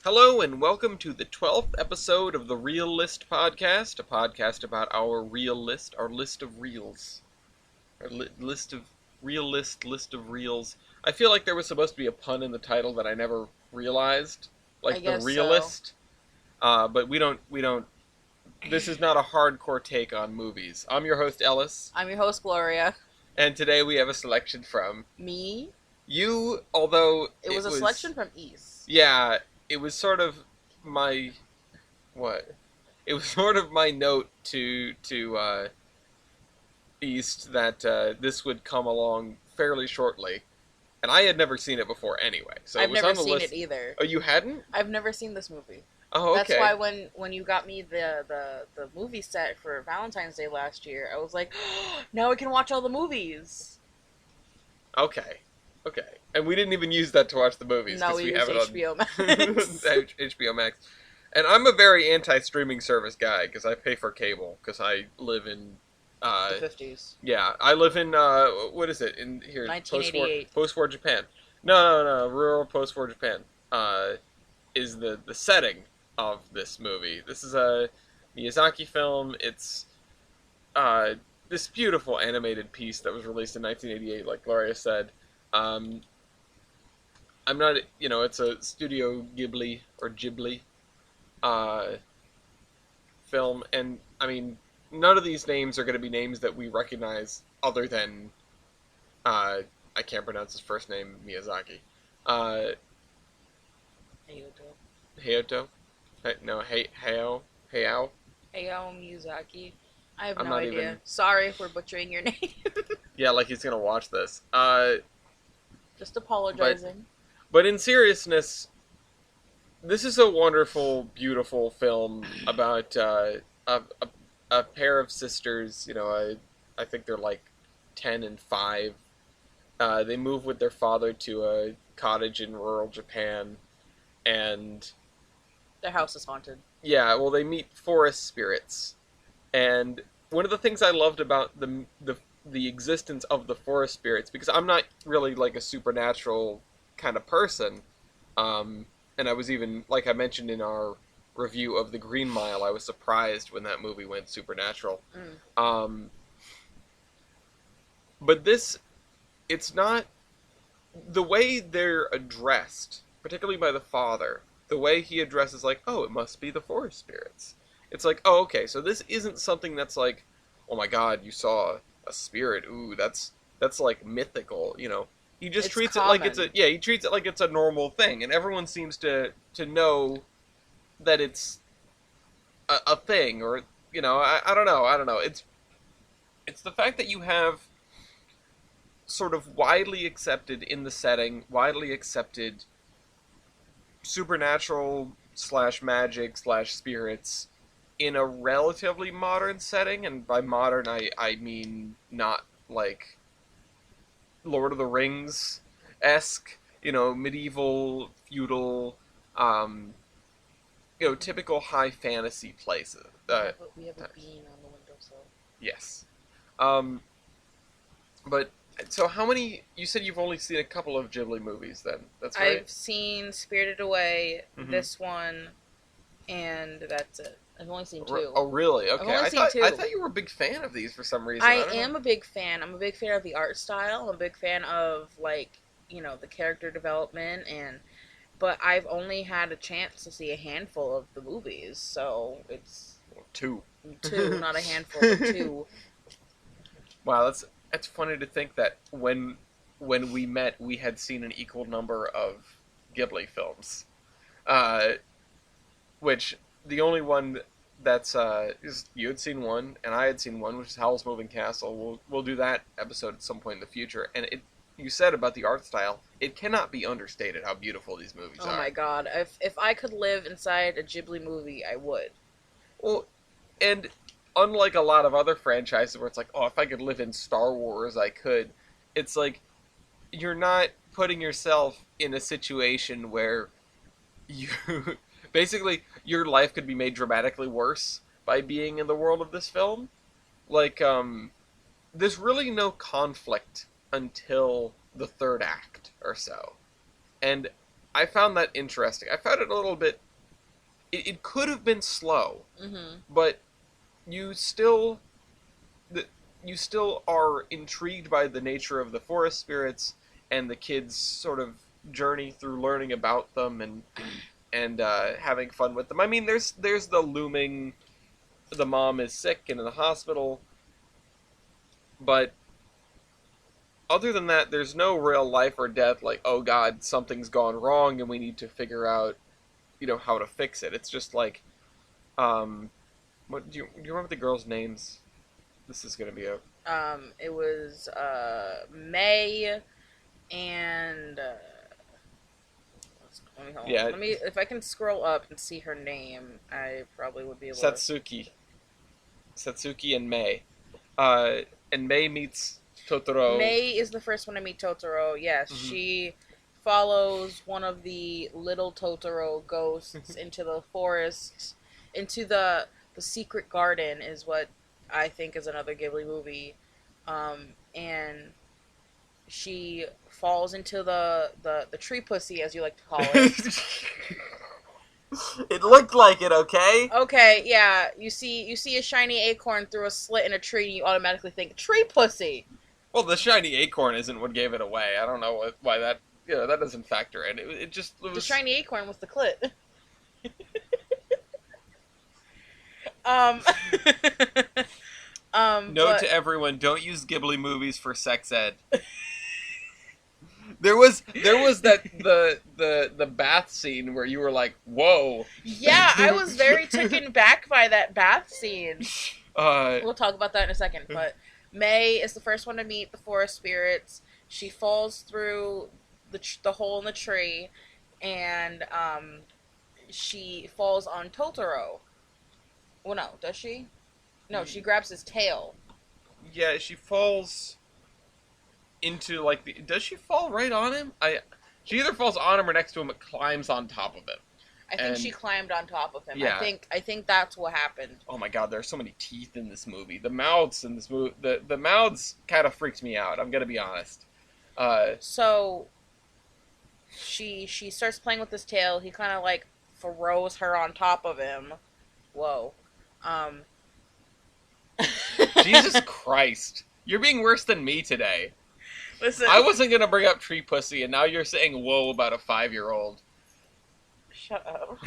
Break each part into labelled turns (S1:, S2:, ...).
S1: Hello and welcome to the 12th episode of the Real List podcast, a podcast about our real list, our list of reels, our list of list of reels. I feel like there was supposed to be a pun in the title that I never realized,
S2: I
S1: like the
S2: guess so.
S1: realist. But we don't. This is not a hardcore take on movies. I'm your host Ellis,
S2: I'm your host, Gloria.
S1: and today we have a selection from
S2: Me?
S1: you. Although
S2: It was a selection from East.
S1: yeah, it was sort of my what? It was sort of my note to East that this would come along fairly shortly, and I had never seen it before anyway, so it
S2: I've
S1: was
S2: never
S1: on the
S2: seen
S1: list.
S2: it either.
S1: Oh, you hadn't?
S2: I've never seen this movie.
S1: Oh,
S2: That's
S1: okay.
S2: why when you got me the movie set for Valentine's Day last year, I was like, now we can watch all the movies.
S1: Okay. Okay. And we didn't even use that to watch the movies
S2: No,
S1: because
S2: we
S1: we
S2: used
S1: have it
S2: HBO
S1: on
S2: Max.
S1: HBO Max. And I'm a very anti-streaming service guy because I pay for cable because I live in
S2: The 50s.
S1: yeah, I live in what is it in here?
S2: 1988.
S1: Post-war Japan. No, rural post-war Japan. Is the setting of this movie. This is a Miyazaki film. It's this beautiful animated piece that was released in 1988, like Gloria said. Um, I'm not, it's a Studio Ghibli uh, film, and I mean, none of these names are going to be names that we recognize other than I can't pronounce his first name, Miyazaki. Uh,
S2: Hayao.
S1: Hayato? No, Hayao?
S2: Hayao Miyazaki. I have
S1: I'm
S2: no
S1: not
S2: idea.
S1: even.
S2: Sorry if we're butchering your name.
S1: Yeah, like he's gonna watch this.
S2: Just apologizing.
S1: But in seriousness, this is a wonderful, beautiful film about a pair of sisters. I think they're like 10 and 5. They move with their father to a cottage in rural Japan, and
S2: Their house is haunted.
S1: yeah, well, they meet forest spirits. And one of the things I loved about the existence of the forest spirits, because I'm not really like a supernatural kind of person, and I was even, like I mentioned in our review of The Green Mile, I was surprised when that movie went supernatural.
S2: Mm.
S1: But this, it's not the way they're addressed, particularly by the father. The way he addresses, like, oh, it must be the forest spirits. It's like, oh, okay, so this isn't something that's like, oh my God, you saw a spirit. Ooh, that's like mythical. He just
S2: It's
S1: treats it like
S2: common.
S1: he treats it like it's a normal thing, and everyone seems to know that it's a thing, or I don't know. It's the fact that you have sort of widely accepted in the setting, widely accepted supernatural slash magic slash spirits in a relatively modern setting, and by modern I mean not like Lord of the Rings esque, medieval, feudal, um, typical high fantasy places.
S2: We have a bean on the windowsill.
S1: Yes. Um, but so how many? You said you've only seen a couple of Ghibli movies. Then that's right.
S2: I've seen Spirited Away,
S1: Mm-hmm.
S2: this one, and that's it. I've only seen two.
S1: Oh, really? Okay.
S2: only seen two.
S1: I thought you were a big fan of these for some reason.
S2: I
S1: don't
S2: am
S1: know.
S2: a big fan. I'm a big fan of the art style. I'm a big fan of the character development but I've only had a chance to see a handful of the movies, so it's
S1: Two.
S2: two, not a handful, but two.
S1: Wow, that's funny to think that when we met, we had seen an equal number of Ghibli films. Uh, which the only one that's is you had seen one and I had seen one, which is Howl's Moving Castle. We'll do that episode at some point in the future. And you said about the art style, it cannot be understated how beautiful these movies
S2: Oh
S1: are.
S2: my god. If I could live inside a Ghibli movie, I would.
S1: Well, and unlike a lot of other franchises where it's like, oh, if I could live in Star Wars, I could. It's like you're not putting yourself in a situation where you basically your life could be made dramatically worse by being in the world of this film. Like, there's really no conflict until the third act or so. And I found that interesting. I found it a little bit. It could have been slow,
S2: Mm-hmm.
S1: but you still the you still are intrigued by the nature of the forest spirits and the kids' sort of journey through learning about them and having fun with them. I mean, there's the looming. The mom is sick and in the hospital, but other than that, there's no real life or death. Like, oh God, something's gone wrong and we need to figure out, how to fix it. It's just like, um, what do you remember the girls' names? This is gonna be a
S2: It was May and let me hold on.
S1: yeah,
S2: Let me if I can scroll up and see her name, I probably would be able to.
S1: Satsuki and Mei. Uh, and Mei meets Totoro.
S2: May is the first one to meet Totoro. Yes,
S1: Hmm.
S2: she follows one of the little Totoro ghosts into the forest, into the secret garden is what I think is another Ghibli movie, and she falls into the tree pussy, as you like to call it.
S1: It looked like it, okay?
S2: Okay, yeah, you see a shiny acorn through a slit in a tree, and you automatically think tree pussy.
S1: Well, the shiny acorn isn't what gave it away. I don't know why that. That doesn't factor in. It
S2: The
S1: was.
S2: shiny acorn was the clit. Um,
S1: Note
S2: but
S1: to everyone: don't use Ghibli movies for sex ed. There was that the bath scene where you were like, whoa.
S2: yeah, I was very taken back by that bath scene.
S1: uh,
S2: We'll talk about that in a second. But May is the first one to meet the forest spirits. She falls through the hole in the tree, and she falls on Totoro. Well, no, does she? No, she grabs his tail.
S1: yeah, she falls into like the. Does she fall right on him? She either falls on him or next to him, but climbs on top of him.
S2: I think
S1: And
S2: she climbed on top of him.
S1: yeah.
S2: I think that's what happened.
S1: Oh my God, there are so many teeth in this movie. The mouths in this movie, the mouths kind of freaked me out. I'm gonna be honest.
S2: So she starts playing with his tail. He kind of like throws her on top of him. Whoa. Um.
S1: Jesus Christ, you're being worse than me today.
S2: Listen.
S1: I wasn't gonna bring up tree pussy, and now you're saying whoa about a 5-year-old.
S2: Shut up.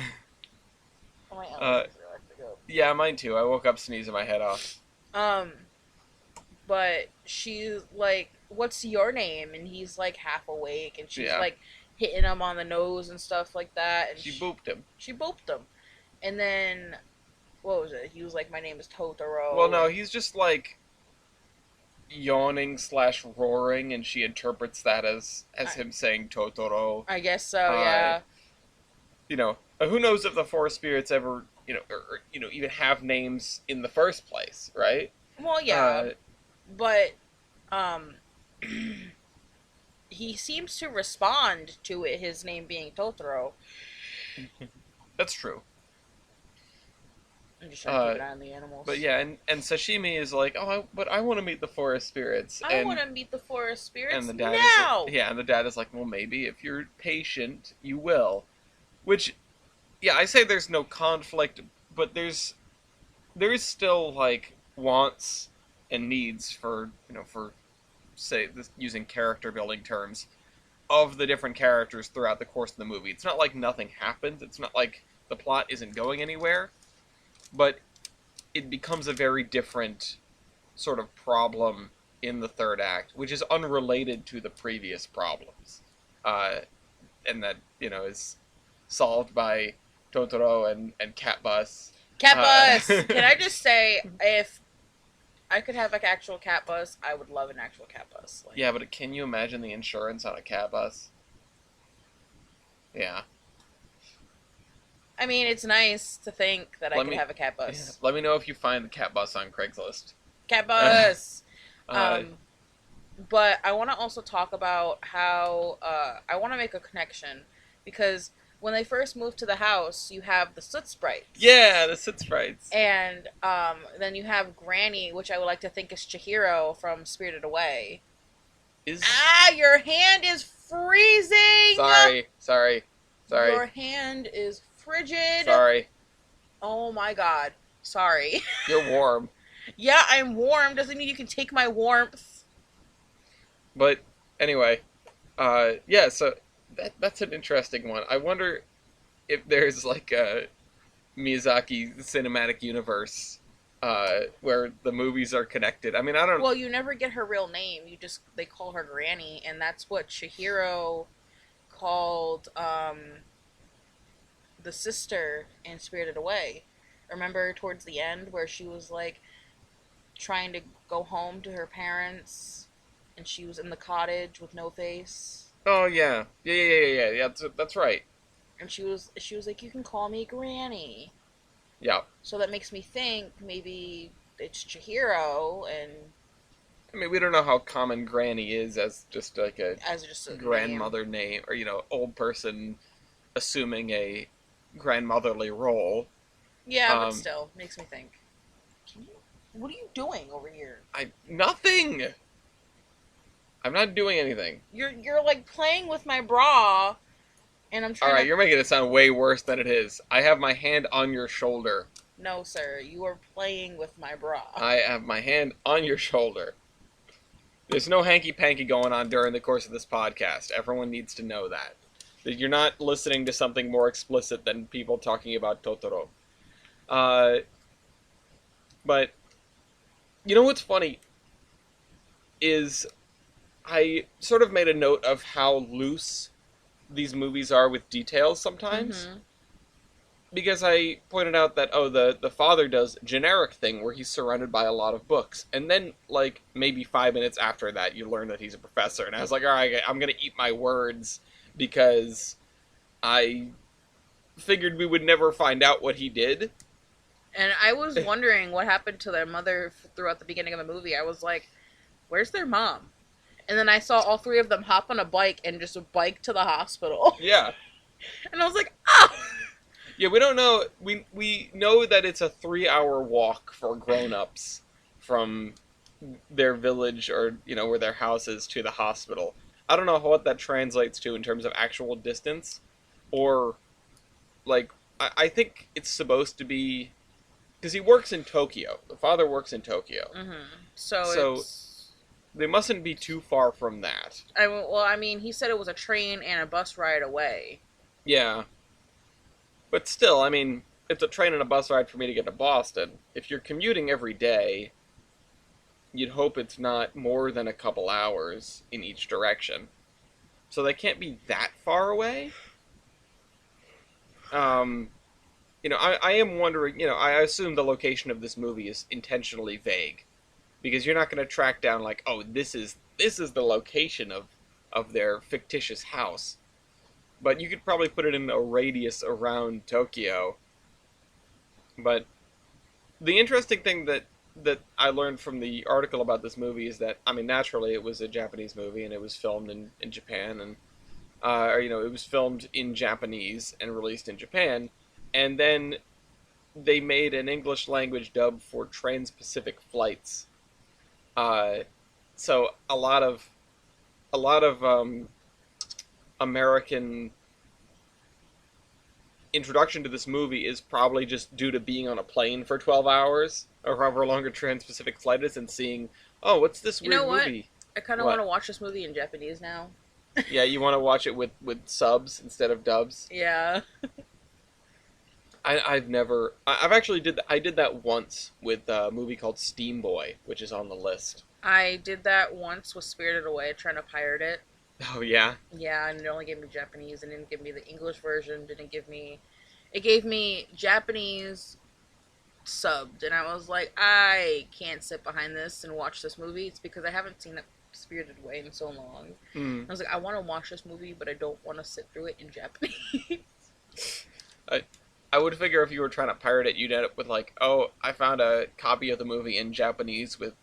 S2: Oh, my allergies
S1: Uh,
S2: are like to go.
S1: Yeah, mine too. I woke up sneezing my head off.
S2: But she's like, "What's your name?" And he's like half awake, and she's
S1: Yeah.
S2: like hitting him on the nose and stuff like that. And
S1: She booped him.
S2: She booped him, and then what was it? He was like, "My name is Totoro."
S1: Well, no, he's just like yawning slash roaring, and she interprets that as him saying Totoro.
S2: I guess so. Yeah.
S1: Who knows if the forest spirits ever, or even have names in the first place, right?
S2: Well, yeah, but um, he seems to respond to it. His name being Totoro.
S1: That's true.
S2: I'm just trying to keep an eye on the animals.
S1: But yeah, and Sashimi is like, but I want to meet the forest spirits.
S2: I want to meet the forest spirits
S1: and the dad
S2: now.
S1: And the dad is like, well, maybe if you're patient, you will. Which, yeah, I say there's no conflict, but there is still like wants and needs for say this, using character building terms of the different characters throughout the course of the movie. It's not like nothing happens. It's not like the plot isn't going anywhere, but it becomes a very different sort of problem in the third act, which is unrelated to the previous problems, and that is solved by Totoro and Cat Bus.
S2: Cat Bus! Can I just say, if I could have an actual cat bus, I would love an actual cat bus.
S1: Yeah, but can you imagine the insurance on a cat bus? Yeah.
S2: I mean, it's nice to think that I could have a cat bus.
S1: Yeah, let me know if you find the cat bus on Craigslist.
S2: Cat bus! But I want to also talk about how I want to make a connection, because when they first moved to the house, you have the soot sprites.
S1: Yeah, the soot sprites.
S2: And then you have Granny, which I would like to think is Chihiro from Spirited Away. Your hand is freezing!
S1: Sorry. Sorry.
S2: Your hand is frigid.
S1: Sorry.
S2: Oh my god. Sorry.
S1: You're warm.
S2: Yeah, I'm warm. Doesn't mean you can take my warmth.
S1: But anyway, yeah, so that's an interesting one. I wonder if there's like a Miyazaki cinematic universe where the movies are connected. I mean, I don't.
S2: Well, you never get her real name. They call her Granny, and that's what Chihiro called the sister in Spirited Away. Remember towards the end where she was like trying to go home to her parents, and she was in the cottage with no face.
S1: Oh yeah. That's right.
S2: And she was like, "You can call me Granny."
S1: Yeah.
S2: So that makes me think maybe it's Chihiro, and
S1: I mean, we don't know how common Granny is as just like a
S2: as just a
S1: grandmother name, or old person assuming a grandmotherly role.
S2: Yeah, but still makes me think. What are you doing over here?
S1: Nothing. I'm not doing anything.
S2: You're like playing with my bra, and I'm trying.
S1: All right, you're making it sound way worse than it is. I have my hand on your shoulder.
S2: No, sir. You are playing with my bra.
S1: I have my hand on your shoulder. There's no hanky-panky going on during the course of this podcast. Everyone needs to know that. That you're not listening to something more explicit than people talking about Totoro. But, you know what's funny? Is I sort of made a note of how loose these movies are with details sometimes.
S2: Mm-hmm.
S1: Because I pointed out that, the father does generic thing where he's surrounded by a lot of books. And then, like, maybe 5 minutes after that, you learn that he's a professor. And I was like, all right, I'm going to eat my words because I figured we would never find out what he did.
S2: And I was wondering what happened to their mother throughout the beginning of the movie. I was like, where's their mom? And then I saw all three of them hop on a bike and just bike to the hospital.
S1: Yeah.
S2: And I was like, ah!
S1: Yeah, we don't know. We know that it's a 3-hour walk for grown-ups from their village or, where their house is to the hospital. I don't know what that translates to in terms of actual distance. Or, like, I think it's supposed to be... Because he works in Tokyo. The father works in Tokyo.
S2: Mm-hmm. So
S1: they mustn't be too far from that.
S2: I mean, he said it was a train and a bus ride away.
S1: Yeah. But still, I mean, it's a train and a bus ride for me to get to Boston. If you're commuting every day, you'd hope it's not more than a couple hours in each direction. So they can't be that far away. I am wondering, I assume the location of this movie is intentionally vague. Because you're not going to track down, like, oh, this is the location of their fictitious house. But you could probably put it in a radius around Tokyo. But the interesting thing that I learned from the article about this movie is that, I mean, naturally it was a Japanese movie and it was filmed in Japan and, it was filmed in Japanese and released in Japan. And then they made an English language dub for trans-Pacific flights. So a lot of American introduction to this movie is probably just due to being on a plane for 12 hours, or however long a trans-Pacific flight is, and seeing, oh, what's this weird movie?
S2: I kind of want to watch this movie in Japanese now.
S1: Yeah, you want to watch it with subs instead of dubs?
S2: Yeah.
S1: I did that once with a movie called Steam Boy, which is on the list.
S2: I did that once with Spirited Away, trying to pirate it.
S1: Oh, yeah?
S2: Yeah, and it only gave me Japanese, and didn't give me the English version, it gave me Japanese subbed, and I was like, I can't sit behind this and watch this movie. It's because I haven't seen it Spirited Away in so long. I was like, I want to watch this movie, but I don't want to sit through it in Japanese.
S1: I would figure if you were trying to pirate it, you'd end up with like, oh, I found a copy of the movie in Japanese with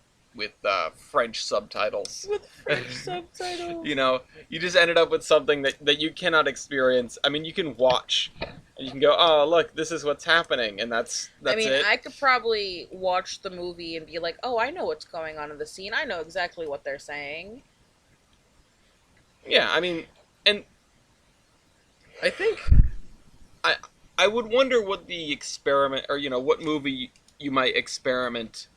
S1: French subtitles.
S2: With French subtitles.
S1: You just ended up with something that you cannot experience. I mean, you can watch, and you can go, oh, look, this is what's happening, and that's it.
S2: I could probably watch the movie and be like, oh, I know what's going on in the scene. I know exactly what they're saying.
S1: Yeah, I mean, and I think I I would wonder what the experiment, or what movie you might experiment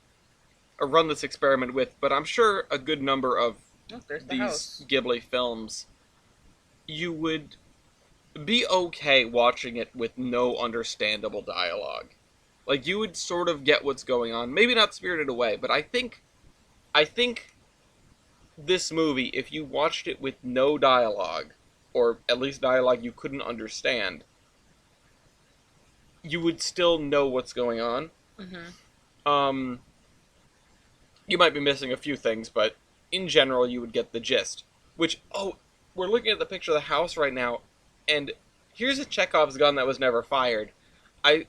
S1: or run this experiment with. But I'm sure a good number of
S2: Oh, there's the
S1: these
S2: house.
S1: Ghibli films, you would be okay watching it with no understandable dialogue. Like you would sort of get what's going on. Maybe not Spirited Away, but I think this movie, if you watched it with no dialogue, or at least dialogue you couldn't understand, you would still know what's going on.
S2: Hmm.
S1: Um, you might be missing a few things, but in general, you would get the gist. Which, oh, we're looking at the picture of the house right now, and here's a Chekhov's gun that was never fired.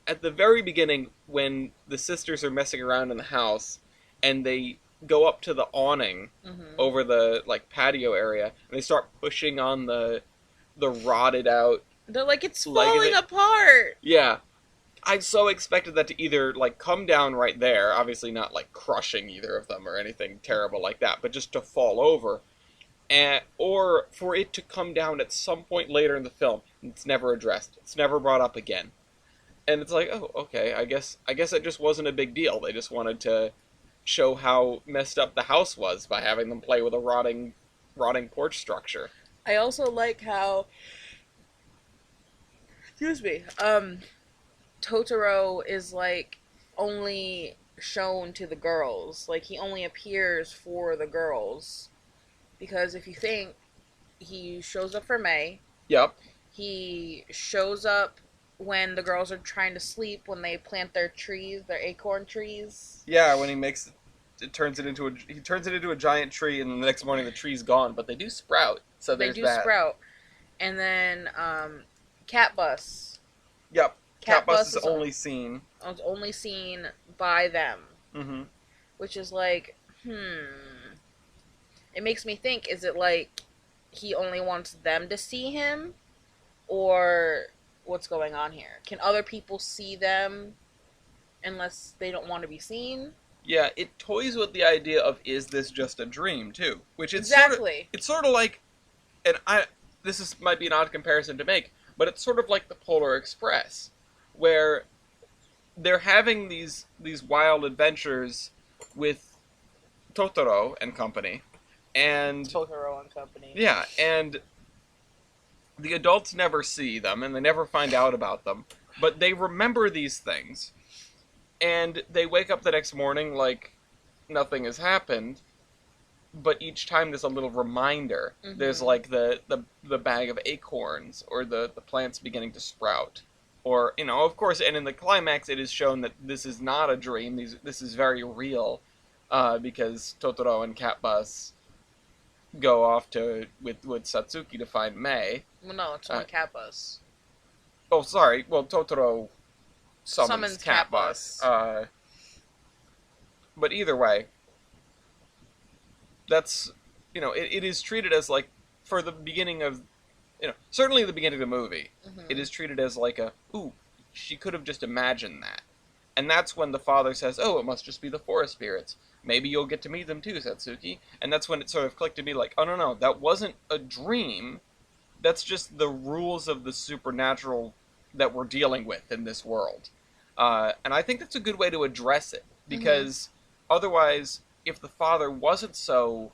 S1: At the very beginning, when the sisters are messing around in the house, and they go up to the awning
S2: Hmm.
S1: over the patio area, and they start pushing on the rotted out
S2: They're like, it's
S1: leg of
S2: falling
S1: it.
S2: apart.
S1: Yeah, I so expected that to either come down right there, obviously not crushing either of them or anything terrible like that, but just to fall over, or for it to come down at some point later in the film. It's never addressed. It's never brought up again, and it's like, oh, okay, I guess it just wasn't a big deal. They just wanted to show how messed up the house was by having them play with a rotting porch structure.
S2: I also like how, excuse me, Totoro is like only shown to the girls. Like he only appears for the girls. Because if you think, he shows up for May.
S1: Yep.
S2: He shows up when the girls are trying to sleep, when they plant their trees, their acorn trees.
S1: Yeah, when it turns it into a giant tree, and the next morning the tree's gone, but they do sprout. So
S2: They
S1: there's
S2: do
S1: that.
S2: sprout. And then Cat Bus.
S1: Yep.
S2: Cat
S1: Cat Bus
S2: Bus
S1: is
S2: is
S1: only seen.
S2: only seen by them.
S1: Mm-hmm.
S2: Which is like, It makes me think, is it like he only wants them to see him? Or what's going on here? Can other people see them unless they don't want to be seen?
S1: Yeah, it toys with the idea of, is this just a dream too? Which
S2: Exactly.
S1: it's sort of like, and might be an odd comparison to make, but it's sort of like the Polar Express, where they're having these wild adventures with Totoro and company, and
S2: Totoro and Company.
S1: yeah, and the adults never see them and they never find out about them, but they remember these things, and they wake up the next morning like nothing has happened. But each time there's a little reminder. There's
S2: Mm-hmm.
S1: like the bag of acorns, or the plants beginning to sprout, or of course, and in the climax it is shown that this is not a dream. This is very real, because Totoro and Catbus go off to with Satsuki to find Mei.
S2: Well, no, it's
S1: Uh,
S2: only Cat Bus.
S1: oh, sorry. Well, Totoro summons
S2: Summons Cat
S1: Catbus.
S2: Bus.
S1: But either way, that's it is treated as like, for the beginning of certainly the beginning of the movie, it
S2: Mm-hmm.
S1: is treated as like a, ooh, she could have just imagined that. And that's when the father says, oh, it must just be the forest spirits. Maybe you'll get to meet them too, Satsuki. And that's when it sort of clicked to me like, oh, no, that wasn't a dream. That's just the rules of the supernatural that we're dealing with in this world. And I think that's a good way to address it,
S2: Mm-hmm.
S1: because otherwise, if the father wasn't so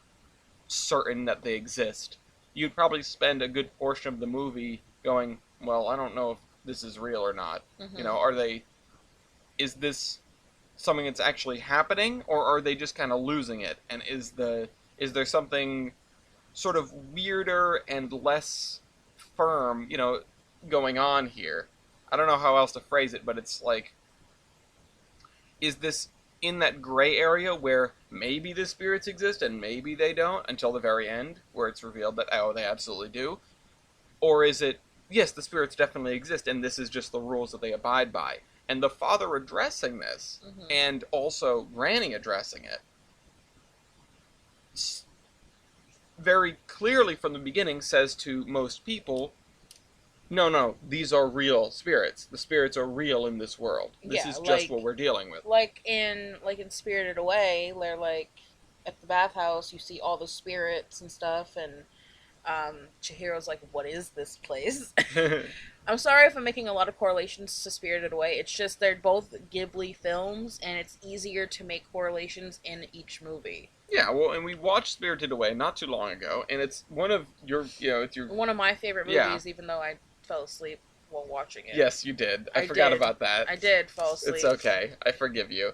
S1: certain that they exist, you'd probably spend a good portion of the movie going, well, I don't know if this is real or not.
S2: Mm-hmm.
S1: Are they? Is this something that's actually happening, or are they just kind of losing it? And is there something sort of weirder and less firm, going on here? I don't know how else to phrase it, but it's like, is this in that gray area where maybe the spirits exist and maybe they don't until the very end, where it's revealed that, oh, they absolutely do? Or is it, yes, the spirits definitely exist and this is just the rules that they abide by? And the father addressing this,
S2: Mm-hmm.
S1: and also Granny addressing it, very clearly from the beginning says to most people, no, these are real spirits. The spirits are real in this world. This
S2: Yeah,
S1: is just
S2: like
S1: what we're dealing with.
S2: like in Spirited Away, where like at the bathhouse you see all the spirits and stuff, and Chihiro's like, what is this place? I'm sorry if I'm making a lot of correlations to Spirited Away. It's just they're both Ghibli films, and it's easier to make correlations in each movie.
S1: Yeah, well, and we watched Spirited Away not too long ago, and it's one of your, it's your...
S2: One of my favorite movies, even though I fell asleep while watching it.
S1: Yes, you did. I forgot about that.
S2: I did fall asleep.
S1: It's okay. I forgive you.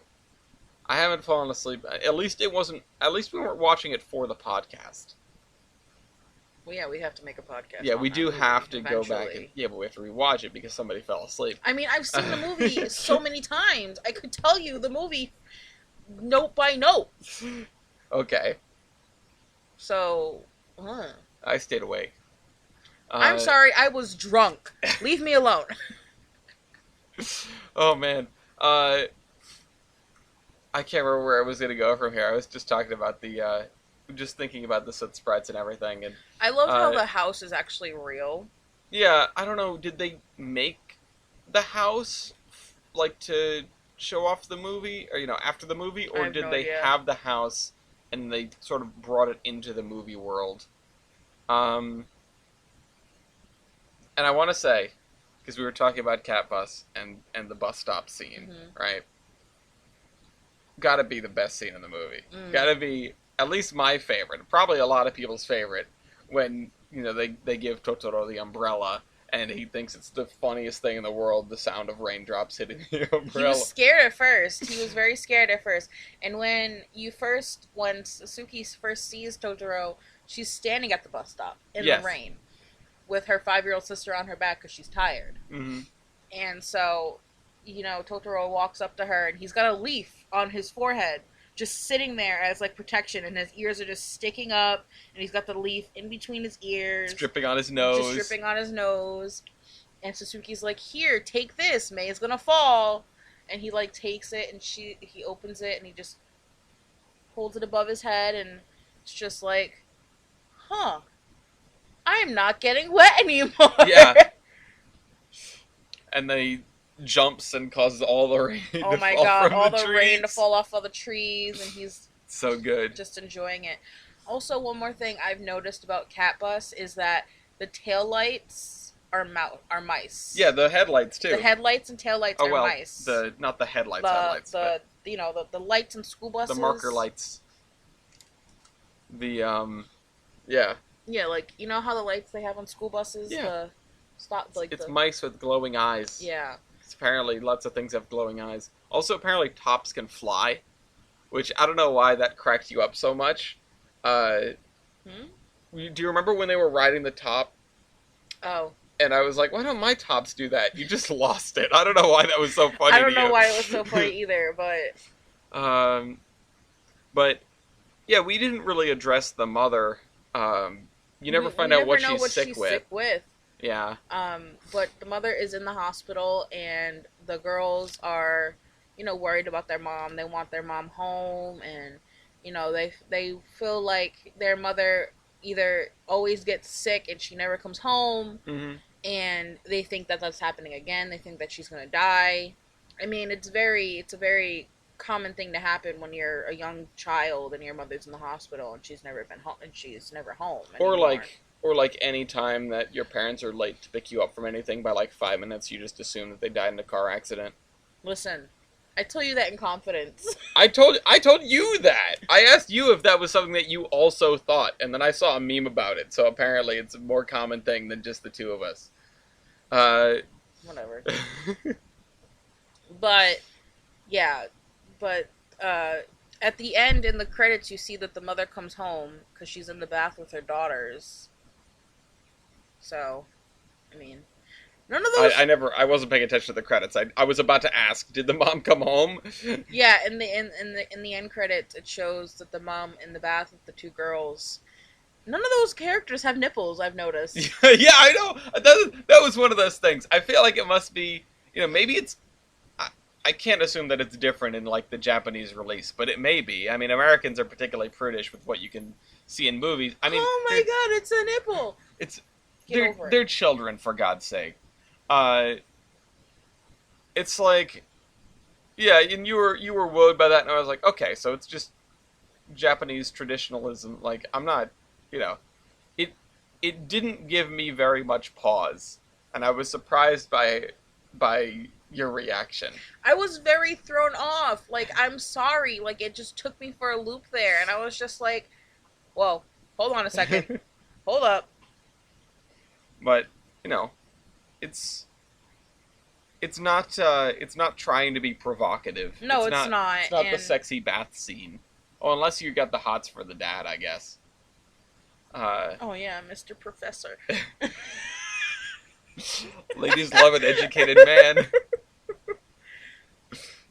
S1: I haven't fallen asleep. At least it wasn't... At least we weren't watching it for the podcast.
S2: Well, yeah, we have to make a podcast.
S1: Yeah, we do have to
S2: eventually.
S1: go back and... Yeah, but we have to rewatch it because somebody fell asleep.
S2: I mean, I've seen the movie so many times. I could tell you the movie note by note.
S1: Okay.
S2: So,
S1: I stayed awake.
S2: I'm sorry, I was drunk. Leave me alone.
S1: Oh, man. I can't remember where I was going to go from here. I was just talking about just thinking about the Soot Sprites and everything. And
S2: I love how the house is actually real.
S1: Yeah, I don't know. Did they make the house, like, to show off the movie? Or, after the movie? Or did they have the house and they sort of brought it into the movie world? And I want to say, because we were talking about Cat Bus and the bus stop scene, right? Gotta be the best scene in the movie. Gotta be at least my favorite, probably a lot of people's favorite, when, they give Totoro the umbrella, and he thinks it's the funniest thing in the world, the sound of raindrops hitting the umbrella.
S2: He was scared at first. He was very scared at first. And when Suki first sees Totoro, she's standing at the bus stop in the rain with her 5-year-old sister on her back because she's tired.
S1: Mm-hmm.
S2: And so, Totoro walks up to her, and he's got a leaf on his forehead, just sitting there as, like, protection, and his ears are just sticking up, and he's got the leaf in between his ears.
S1: It's dripping on his nose.
S2: Just dripping on his nose. And Suzuki's like, here, take this, May is gonna fall. And he, like, takes it, and he opens it, and he just holds it above his head, and it's just like, I am not getting wet anymore.
S1: Yeah. And then he jumps and causes all the rain to fall from the trees. Oh my god, all the rain
S2: to fall off of the trees, and he's
S1: so good.
S2: Just enjoying it. Also, one more thing I've noticed about Cat Bus is that the taillights are mice.
S1: Yeah, the headlights too.
S2: The headlights and taillights are mice.
S1: Not the headlights,
S2: the lights in school buses.
S1: The marker lights. Yeah.
S2: Yeah, like, how the lights they have on school buses?
S1: Yeah.
S2: It's
S1: mice with glowing eyes.
S2: Yeah.
S1: Apparently, lots of things have glowing eyes. Also, apparently, tops can fly, which I don't know why that cracked you up so much. Do you remember when they were riding the top?
S2: Oh.
S1: And I was like, why don't my tops do that? You just lost it. I don't know why that was so funny.
S2: I don't know why it was so funny either, but.
S1: But yeah, we didn't really address the mother. You never find out what she's sick with. Yeah.
S2: But the mother is in the hospital, and the girls are, worried about their mom. They want their mom home, and, they feel like their mother either always gets sick and she never comes home, and they think that that's happening again. They think that she's gonna die. I mean, it's a very common thing to happen when you're a young child and your mother's in the hospital and she's never been home and she's never home anymore.
S1: Or like any time that your parents are late to pick you up from anything by like 5 minutes, you just assume that they died in a car accident.
S2: Listen, I told you that in confidence.
S1: I told you that. I asked you if that was something that you also thought, and then I saw a meme about it. So apparently, it's a more common thing than just the two of us.
S2: Whatever. But yeah, at the end in the credits, you see that the mother comes home because she's in the bath with her daughters. So, I mean, none of those.
S1: I wasn't paying attention to the credits. I was about to ask, did the mom come home?
S2: Yeah, in the end credits, it shows that the mom in the bath with the two girls. None of those characters have nipples, I've noticed.
S1: Yeah, I know. That was one of those things. I feel like it must be, maybe it's. I can't assume that it's different in like the Japanese release, but it may be. I mean, Americans are particularly prudish with what you can see in movies. I mean,
S2: oh my god, it's a nipple.
S1: They're children, for God's sake. It's like, yeah, and you were wooed by that, and I was like, okay, so it's just Japanese traditionalism. Like, I'm not, it didn't give me very much pause, and I was surprised by your reaction.
S2: I was very thrown off. Like, I'm sorry. Like, it just took me for a loop there. And I was just like, whoa, hold on a second. Hold up.
S1: But you know, it's it's not trying to be provocative.
S2: No, it's not.
S1: It's not the
S2: And
S1: sexy bath scene. Oh, unless you got the hots for the dad, I guess.
S2: oh yeah, Mr. Professor.
S1: Ladies love an educated man.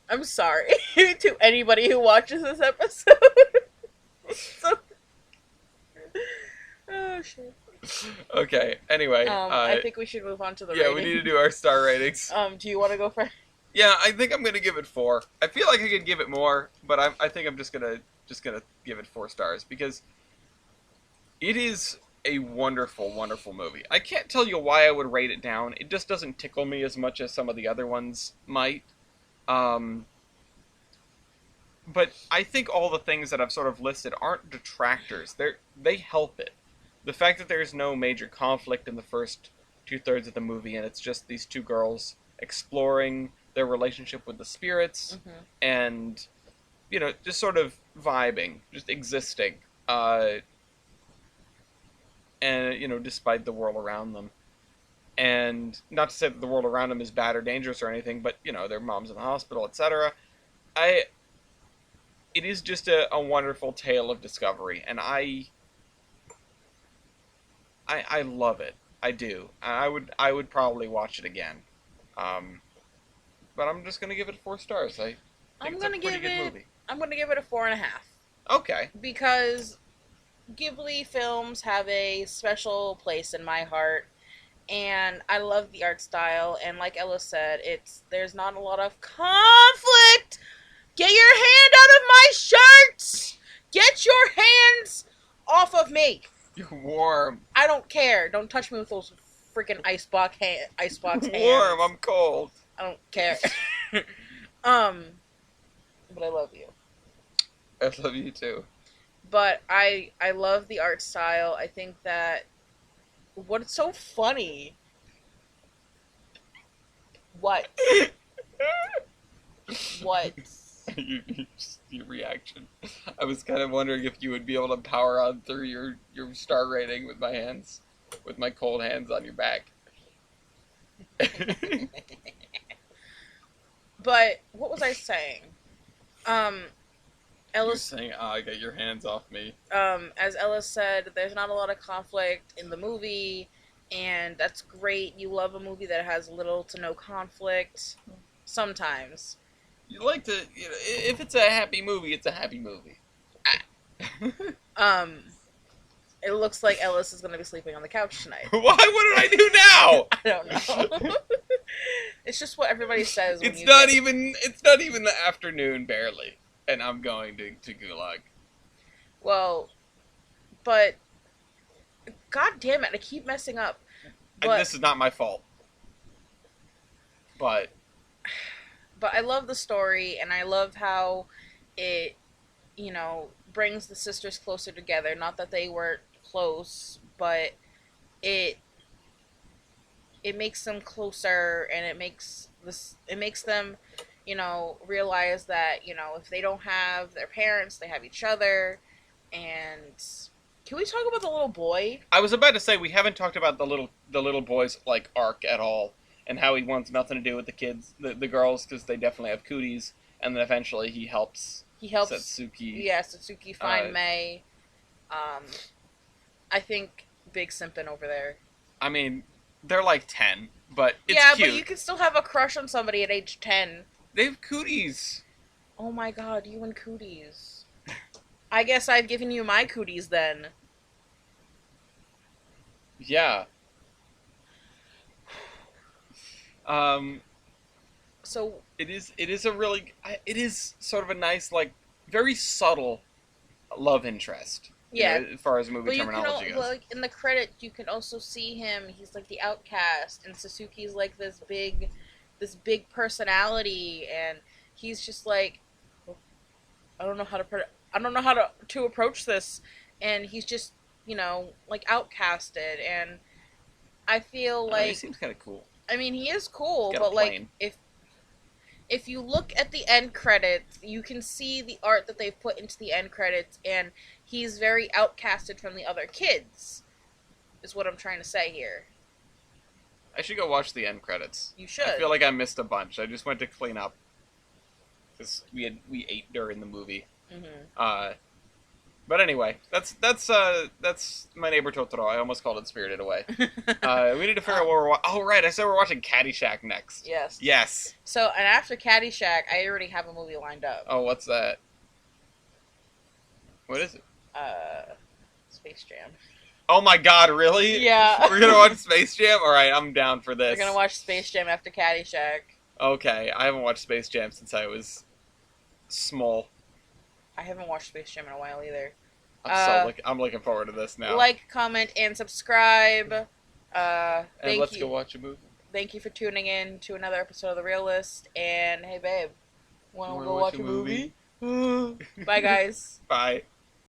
S2: I'm sorry to anybody who watches this episode. So... Oh shit.
S1: Okay. Anyway,
S2: I think we should move on to the
S1: yeah,
S2: rating.
S1: we need to do our star ratings.
S2: Do you want to go first?
S1: Yeah, I think I'm gonna give it 4. I feel like I could give it more, but I think I'm just gonna give it 4 stars because it is a wonderful, wonderful movie. I can't tell you why I would rate it down. It just doesn't tickle me as much as some of the other ones might. But I think all the things that I've sort of listed aren't detractors. They help it. The fact that there's no major conflict in the first 2/3 of the movie, and it's just these two girls exploring their relationship with the spirits, and just sort of vibing, just existing, and despite the world around them. And not to say that the world around them is bad or dangerous or anything, but their mom's in the hospital, etc. It is just a wonderful tale of discovery, and I love it. I do. I would probably watch it again. But I'm just gonna give it 4 stars. I think it's a pretty good movie.
S2: I'm gonna give it a 4.5.
S1: Okay.
S2: Because Ghibli films have a special place in my heart, and I love the art style. And like Ella said, there's not a lot of conflict. Get your hand out of my shirt! Get your hands off of me!
S1: You're warm.
S2: I don't care. Don't touch me with those freaking icebox hands.
S1: Warm. I'm cold.
S2: I don't care. But I love you.
S1: I love you too.
S2: But I love the art style. I think that what's so funny? What? What?
S1: Your reaction. I was kind of wondering if you would be able to power on through your star rating with my hands, with my cold hands on your back.
S2: But what was I saying?
S1: You're saying, get your hands off me.
S2: As Ella said, there's not a lot of conflict in the movie, and that's great. You love a movie that has little to no conflict. Sometimes.
S1: You like to, if it's a happy movie, it's a happy movie.
S2: It looks like Ellis is going to be sleeping on the couch tonight.
S1: Why? What did I do now?
S2: I don't know. It's just what everybody says.
S1: It's not even the afternoon, barely, and I'm going to Gulag.
S2: Well, but God damn it, I keep messing up. But
S1: And this is not my fault. But
S2: I love the story, and I love how it, brings the sisters closer together. Not that they weren't close, but it makes them closer, and it makes them, realize that, if they don't have their parents, they have each other. And can we talk about the little boy?
S1: I was about to say we haven't talked about the little boy's arc at all, and how he wants nothing to do with the kids, the girls, because they definitely have cooties, and then eventually he helps Satsuki.
S2: Yeah, Satsuki find Mei. I think big simpin' over there.
S1: I mean, they're 10, but it's cute.
S2: But you can still have a crush on somebody at age 10.
S1: They have cooties.
S2: Oh my god, you and cooties. I guess I've given you my cooties then.
S1: Yeah.
S2: So
S1: it is sort of a nice, very subtle love interest.
S2: Yeah.
S1: As far as movie terminology goes.
S2: In the credit, you can also see him. He's the outcast, and Sasuke's this big personality, and he's just I don't know how to approach this, and he's just like outcasted, and I feel
S1: He
S2: like,
S1: seems kind of cool.
S2: I mean, he is cool,
S1: He's got a
S2: but like
S1: plane.
S2: if you look at the end credits, you can see the art that they've put into the end credits, and he's very outcasted from the other kids. Is what I'm trying to say here.
S1: I should go watch the end credits.
S2: You should.
S1: I feel like I missed a bunch. I just went to clean up because we ate during the movie.
S2: Mm-hmm.
S1: But anyway, that's My Neighbor Totoro. I almost called it Spirited Away. We need to figure out what we're watching. Oh right, I said we're watching Caddyshack next.
S2: Yes.
S1: Yes.
S2: So, and after Caddyshack, I already have a movie lined up.
S1: Oh, what's that? What is it?
S2: Space Jam.
S1: Oh my God, really?
S2: Yeah.
S1: We're gonna watch Space Jam. All right, I'm down for this.
S2: We're gonna watch Space Jam after Caddyshack.
S1: Okay, I haven't watched Space Jam since I was small.
S2: I haven't watched Space Jam in a while either.
S1: I'm looking forward to this now.
S2: Like, comment, and subscribe.
S1: And let's go watch a movie.
S2: Thank you for tuning in to another episode of The Realist. And hey, babe, wanna go watch a movie? Bye, guys.
S1: Bye.